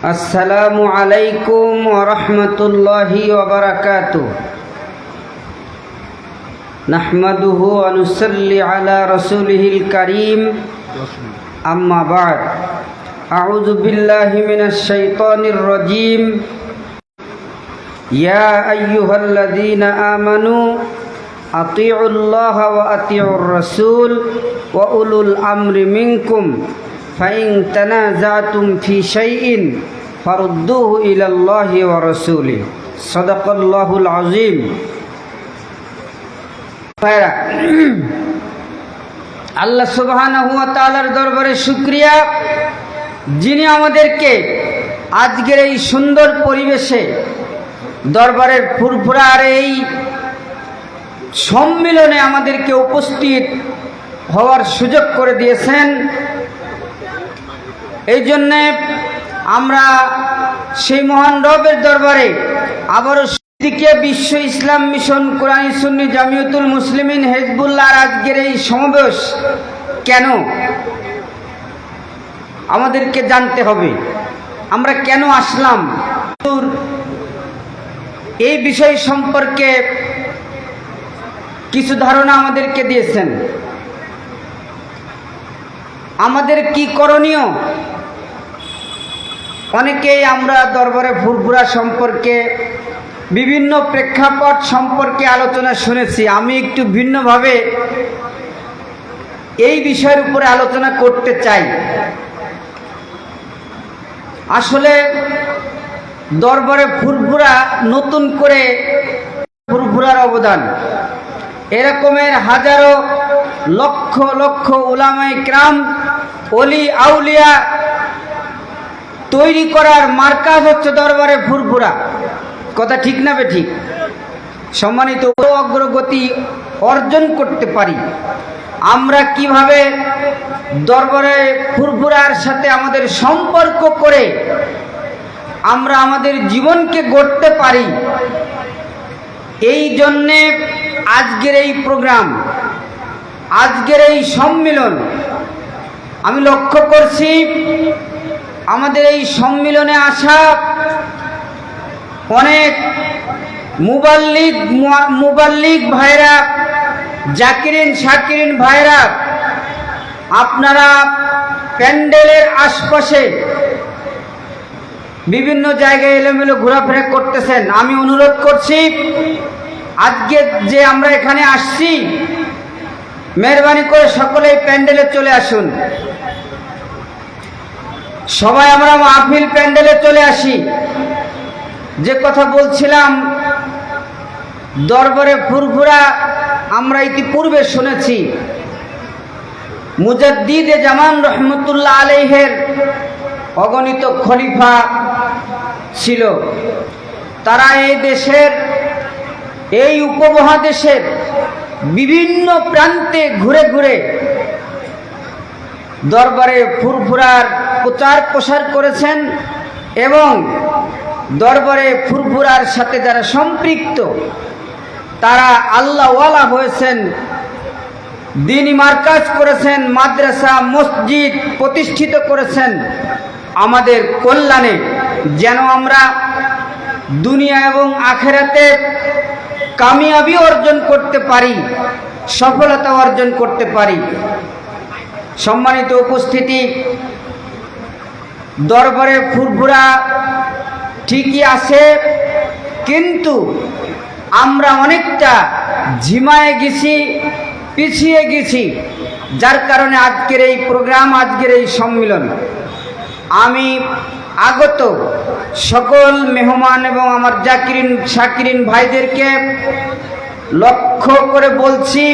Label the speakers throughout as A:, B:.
A: আসসালামু আলাইকুম ওয়া রাহমাতুল্লাহি ওয়া বারাকাতুহু। নাহমাদুহু ওয়া নুসাল্লি আলা রাসূলিহিল কারীম, আম্মা বা'দ। আউযু বিল্লাহি মিনাশ শাইতানির রাজীম। ইয়া আইয়ুহাল্লাযীনা আমানু আতিউল্লাহা ওয়া আতিউর রাসূল ওয়া উলুল আমরি মিনকুম ফাইন তানাযাতুম ফি শাইইন ফারুদ্দুহু ইলাল্লাহি ওয়া রাসূলিহি। সাদাকাল্লাহুল আযীম। আল্লাহ সুবহানাহু ওয়া তাআলার দরবারে শুকরিয়া, যিনি আমাদেরকে আজকের এই সুন্দর পরিবেশে দরবারের ফুরফুরার এই সম্মিলনে আমাদেরকে উপস্থিত হওয়ার সুযোগ করে দিয়েছেন। এই জন্যে আমরা সেই মহান রবের দরবারে আবারও দিকে বিশ্ব ইসলাম মিশন কোরআনী সুন্নি জামিয়াতুল মুসলিমিন হিজবুল্লাহর আজকের এই সমাবেশ কেন আমাদেরকে জানতে হবে, আমরা কেন আসলাম, এই বিষয় সম্পর্কে কিছু ধারণা আমাদেরকে দিয়েছেন। আমাদের কি করণীয়, অনেকেই আমরা দরবারে ফুরফুরা সম্পর্কে বিভিন্ন প্রেক্ষাপট সম্পর্কে আলোচনা শুনেছি। আমি একটু ভিন্নভাবে এই বিষয়ের উপরে আলোচনা করতে চাই। আসলে দরবারে ফুরফুরা নতুন করে ফুরফুরার অবদান, এরকমের হাজারো লক্ষ লক্ষ উলামায়ে কেরাম, ওলি আউলিয়া তৈরি করার মার্কাজ হচ্ছে দরবারে ফুরফুরা। কথা ঠিক না বেঠিক? সম্মানিত, অগ্রগতি অর্জন করতে পারি আমরা কিভাবে দরবারে ফুরফুরার সাথে আমাদের সম্পর্ক করে আমরা আমাদের জীবনকে গড়তে পারি। এই জন্যে আজকের এই প্রোগ্রাম, আজকের এই সম্মিলন। আমি লক্ষ্য করছি আমাদের এই সম্মিলনে আসা অনেক মুবাল্লিগ ভাইরা, জাকিরিন শাকিরিন ভাইরা, আপনারা প্যান্ডেলের আশপাশে বিভিন্ন জায়গায় এলোমেলো ঘোরাফেরা করতেছেন। আমি অনুরোধ করছি, আজকে যে আমরা এখানে আসছি, মেহরবানি করে সকলেই প্যান্ডেলে চলে আসুন। সবাই আমরা মাহফিল প্যান্ডেলে চলে আসি। যে কথা বলছিলাম, দরবারে ফুরফুরা আমরা ইতিপূর্বে শুনেছি মুজাদ্দিদে জামান রহমতুল্লাহ আলাইহের অগণিত খলিফা ছিল। তারা এই দেশের, এই উপমহাদেশের বিভিন্ন প্রান্তে ঘুরে ঘুরে দরবারে ফুরফুরার প্রচার প্রসার করেছেন এবং দরবারে ফুরফুরার সাথে যারা সম্পৃক্ত তারা আল্লাহওয়ালা হয়েছেন, দ্বীনি মার্কাজ করেছেন, মাদ্রাসা মসজিদ প্রতিষ্ঠিত করেছেন আমাদের কল্যাণে, যেন আমরা দুনিয়া এবং আখেরাতে কামিয়াবি অর্জন করতে পারি, সফলতা অর্জন করতে পারি। সম্মানিত উপস্থিতি, দরবারে ফুরফুরা ঠিকই আছে, কিন্তু আমরা অনেকটা ঝিমায়ে গেছি, পিছিয়ে গেছি, যার কারণে আজকের এই প্রোগ্রাম, আজকের এই সম্মিলন। আমি আগত সকল মেহমান এবং আমার জাকিরিন শাকিরিন ভাইদেরকে লক্ষ্য করে বলছি,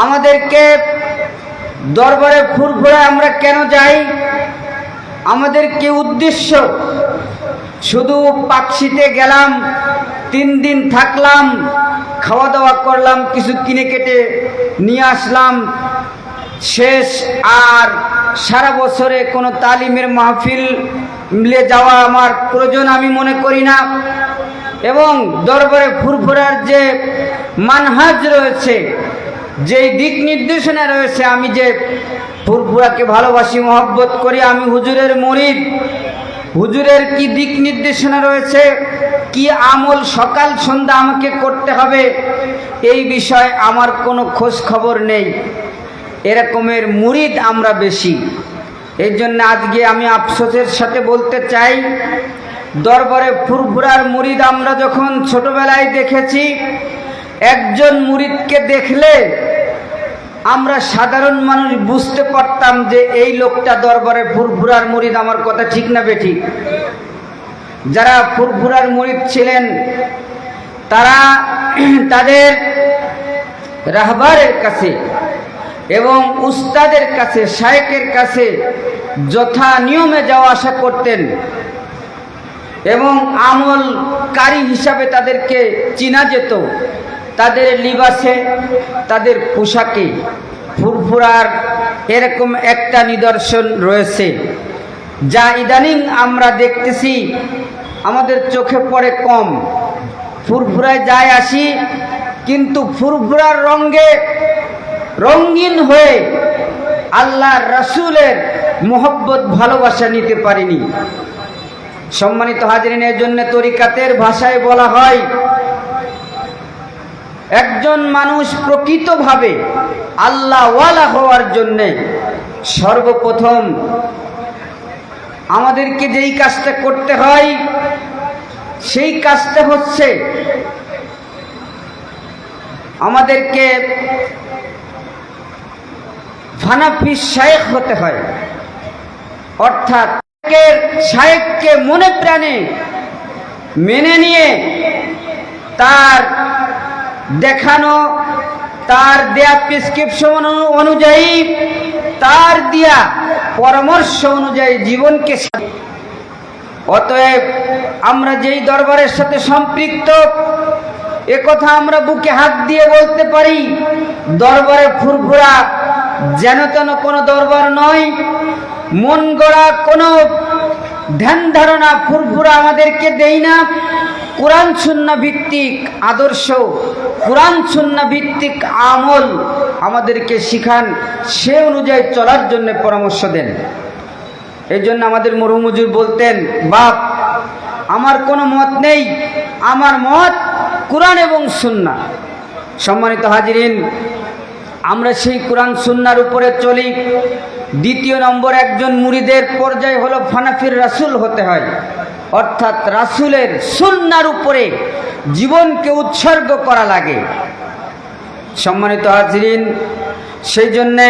A: আমাদেরকে দরবারে ফুরফুরা আমরা কেন যাই, আমাদের কি উদ্দেশ্য? শুধু পাকশিতে গেলাম, 3 দিন থাকলাম, খাওয়া দাওয়া করলাম, কিছু কিনে কেটে নিয়ে আসলাম, শেষ। আর সারা বছরে কোনো তালিমের মাহফিল মিলে যাওয়া আমার প্রয়োজন আমি মনে করি না। এবং দরবারে ফুরফুরার যে মানহাজ রয়েছে, যে দিক নির্দেশনা রয়েছে, আমি যে ফুরফুরাকে ভালোবাসি, মহব্বত করি, আমি হুজুরের মুরিদ, হুজুরের কি দিক নির্দেশনা রয়েছে, কি আমল সকাল সন্ধ্যা আমাকে করতে হবে, এই বিষয়ে আমার কোনো খোঁজ খবর নেই। এরকমের মুরিদ আমরা বেশি। এই জন্য আজকে আমি আফসোসের সাথে বলতে চাই, দরবারে ফুরফুরার মুরিদ আমরা যখন ছোটবেলায় দেখেছি, একজন মুরিদকে দেখলে আমরা সাধারণ মানুষ বুঝতে পারতাম যে এই লোকটা দরবারে ফুরফুরার মুরিদ। আমার কথা ঠিক না বেঠিক? যারা ফুরফুরার মুরিদ ছিলেন তারা তাদের রাহবারের কাছে এবং উস্তাদের কাছে, শায়েখের কাছে যথা নিয়মে যাওয়া আসা করতেন এবং আমলকারী হিসাবে তাদেরকে চিনা যেত। তাদের লিবাসে, তাদের পোশাকে ফুরফুরার এরকম একটা নিদর্শন রয়েছে, যা ইদানিং আমরা দেখতেছি আমাদের চোখে পড়ে কম। ফুরফুরায় যায় আসি, কিন্তু ফুরফুরার রঙে রঙিন হয়ে আল্লাহর রাসূলের মোহব্বত ভালোবাসা নিতে পারিনি। সম্মানিত হাজরিন, এর জন্য তরিকাতের ভাষায় বলা হয়, একজন মানুষ প্রকৃতভাবে আল্লাহওয়ালা হওয়ার জন্যে সর্বপ্রথম আমাদেরকে যেই কাজটা করতে হয়, সেই কাজটা হচ্ছে আমাদেরকে হানাফি শায়েখ হতে হয়। অর্থাৎ শায়েখকে মনে প্রাণে মেনে নিয়ে তার দেখানো, তার দেয়া প্রেসক্রিপশন অনুযায়ী, তার দেয়া পরামর্শ অনুযায়ী জীবনকে। অতএব আমরা যেই দরবারের সাথে সম্পৃক্ত, একথা আমরা বুকে হাত দিয়ে বলতে পারি, দরবারে ফুরফুরা যেন তেন কোনো দরবার নয়, মন গড়া কোনো ধ্যান ধারণা ফুরফুরা আমাদেরকে দেই না। কোরআন সুন্নাহ ভিত্তিক আদর্শ, কোরআন সুন্নাহ ভিত্তিক আমল আমাদেরকে শিখান, সে অনুযায়ী চলার জন্য পরামর্শ দেন। এই জন্য আমাদের মরহুম হুজুর বলতেন, বাপ আমার কোনো মত নেই, আমার মত কোরআন এবং সুন্নাহ। সম্মানিত হাজিরিন, আমরা সেই কোরআন সুন্নাহর উপরে চলি। দ্বিতীয় নম্বর, একজন মুরিদের পর্যায় হলো ফানাফির রাসূল হতে হয়, অর্থাৎ রাসূলের সুন্নাহর উপরে জীবনকে উৎসর্গ করা লাগে। সম্মানিত হাজিরিন, সেই জন্যে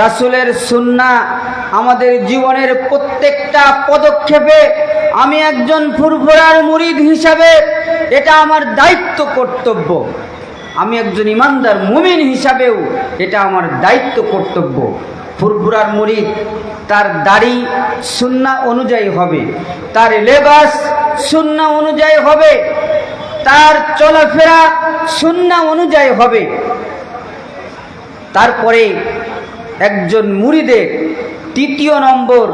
A: রাসূলের সুন্নাহ আমাদের জীবনের প্রত্যেকটা পদক্ষেপে, আমি একজন ফুরফুরার মুরিদ হিসাবে এটা আমার দায়িত্ব, কর্তব্য। আমি একজন ইমানদার মুমিন হিসাবেও এটা আমার দায়িত্ব, কর্তব্য। ফুরফুরার মুরিদ তার দাড়ি সুন্নাহ অনুযায়ী হবে, তার লেবাস সুন্নাহ অনুযায়ী হবে, তার চলাফেরা সুন্নাহ অনুযায়ী হবে। তারপরে একজন মুরিদের তৃতীয় নম্বর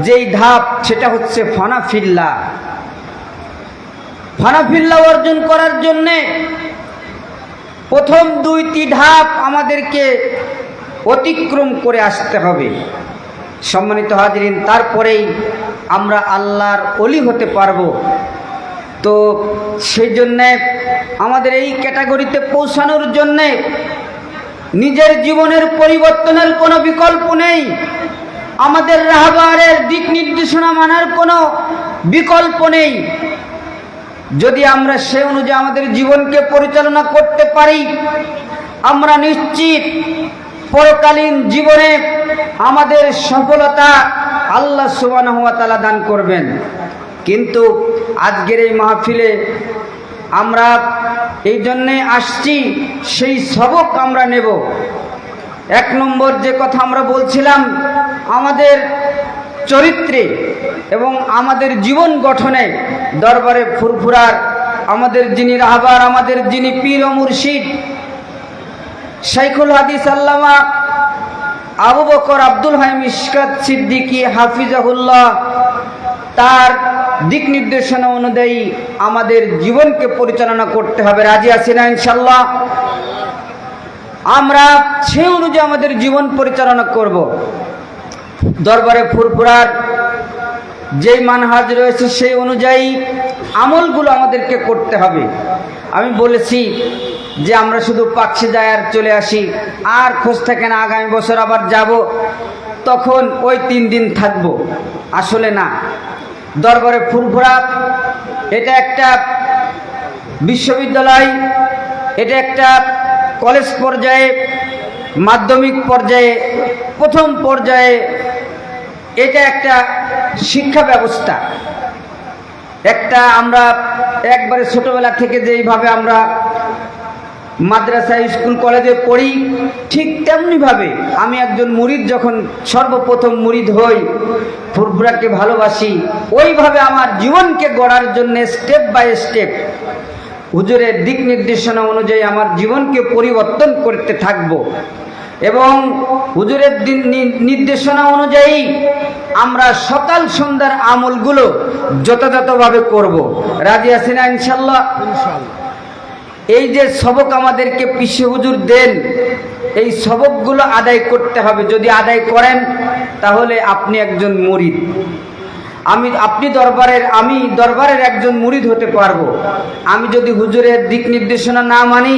A: যেই ধাপ, সেটা হচ্ছে ফানাফিল্লাহ। ফানাফিল্লাহ অর্জন করার জন্যে প্রথম দুইটি ধাপ আমাদেরকে অতিক্রম করে আসতে হবে। সম্মানিত হাজিরিন, তারপরেই আমরা আল্লাহর ওলি হতে পারবো। তো সেই জন্যে আমাদের এই ক্যাটাগরিতে পৌঁছানোর জন্যে নিজের জীবনের পরিবর্তনের কোনো বিকল্প নেই, আমাদের রাহবারের দিক নির্দেশনা মানার কোনো বিকল্প নেই। যদি আমরা সে অনুযায়ী আমাদের জীবনকে পরিচালনা করতে পারি, আমরা নিশ্চিত পরকালীন জীবনে আমাদের সফলতা আল্লাহ সুবহানাহু ওয়া তাআলা দান করবেন। কিন্তু আজকের এই মাহফিলে আমরা এই জন্যে আসছি, সেই সবক আমরা নেব। এক নম্বর যে কথা আমরা বলছিলাম, আমাদের চরিত্রে এবং আমাদের জীবন গঠনে দরবারে ফুরফুরার আমাদের যিনি রাহবার, আমাদের যিনি পীর ও মুর্শিদ শাইখুল হাদিস আল্লামা আবু বকর আব্দুল হাই মিশকাত সিদ্দিকী হাফিজাহুল্লাহ, তার দিক নির্দেশনা অনুযায়ী আমাদের জীবনকে পরিচালনা করতে হবে। রাজি আছি না ইনশাআল্লাহ? আমরা সেই অনুযায়ী আমাদের জীবন পরিচালনা করব। দরবারে ফুরফুরার যেই মানহাজ রয়েছে সেই অনুযায়ী আমলগুলো আমাদেরকে করতে হবে। আমি বলেছি যে আমরা শুধু পাকশে যাই আর চলে আসি, আর খোঁজ থাকে না আগামী বছর আবার যাব, তখন ওই 3 দিন থাকবো। আসলে না, দরবারে ফুরফুরা এটা একটা বিশ্ববিদ্যালয়, এটা একটা কলেজ পর্যায়ে, মাধ্যমিক পর্যায়ে, প্রথম পর্যায়ে এটা একটা শিক্ষা ব্যবস্থা। একটা আমরা একবারে ছোটবেলা থেকে যেইভাবে আমরা মাদ্রাসা, স্কুল, কলেজে পড়ি, ঠিক তেমনিভাবে আমি একজন মুরিদ যখন সর্বপ্রথম মুরিদ হই, ফুরফুরাকে ভালোবাসি, ওইভাবে আমার জীবনকে গড়ার জন্য স্টেপ বাই স্টেপ হুজুরের দিক নির্দেশনা অনুযায়ী আমার জীবনকে পরিবর্তন করতে থাকব এবং হুজুরের নির্দেশনা অনুযায়ী আমরা সকাল সন্ধ্যার আমলগুলো যথাযথভাবে করব। রাজি আছি না ইনশাল্লাহ? এই যে সবক আমাদেরকে পিসে হুজুর দেন, এই সবকগুলো আদায় করতে হবে। যদি আদায় করেন তাহলে আপনি একজন মুরিদ। আমি দরবারের একজন মুরিদ হতে পারবো। আমি যদি হুজুরের দিক নির্দেশনা না মানি,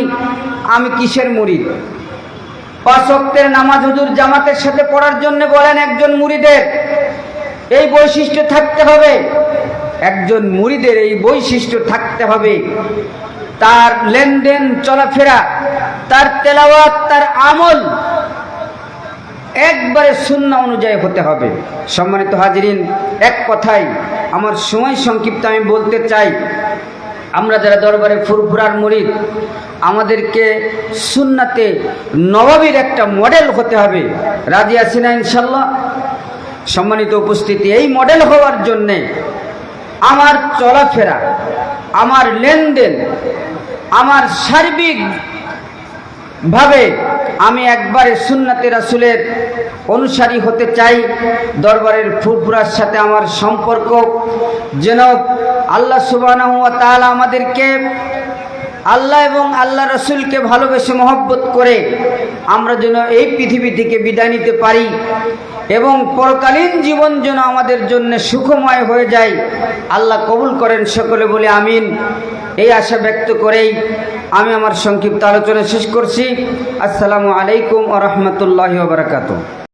A: আমি কিসের মুরিদ? 5 ওয়াক্তের নামাজ হুজুর জামাতের সাথে পড়ার জন্য বলেন, একজন মুরিদের এই বৈশিষ্ট্য থাকতে হবে। একজন মুরিদের এই বৈশিষ্ট্য থাকতে হবে। তার লেনদেন, চলাফেরা, তার তেলাওয়াত, তার আমল একবারে সুন্নাহ অনুযায়ী হতে হবে। সম্মানিত হাজিরিন, এক কথাই আমার সময় সংক্ষিপ্ত, আমি বলতে চাই, আমরা যারা দরবারে ফুরফুরার মুরিদ, আমাদেরকে সুন্নাতে নববীর একটা মডেল হতে হবে। রাজি আছি না ইনশাল্লাহ? সম্মানিত উপস্থিতি, এই মডেল হওয়ার জন্যে আমার চলাফেরা, আমার লেনদেন, আমার সার্বিক ভাবে আমি একবারে সুন্নাতে রাসূলের অনুসারী হতে চাই। দরবারের ফুরফুরার সাথে আমার সম্পর্ক যেন আল্লাহ সুবহানাহু ওয়া তাআলা আমাদেরকে আল্লাহ এবং আল্লাহ রাসূলকে ভালোবেসে মহব্বত করে আমরা যেন এই পৃথিবী থেকে বিদায় নিতে পারি এবং পরকালীন জীবন যেন আমাদের জন্য সুখময় হয়ে যায়। আল্লাহ কবুল করেন সকলে বলে আমিন। এই আশা ব্যক্ত করেই আমি আমার সংক্ষিপ্ত আলোচনা শেষ করছি। আসসালামু আলাইকুম ওয়া রাহমাতুল্লাহি ওয়া বারাকাতুহু।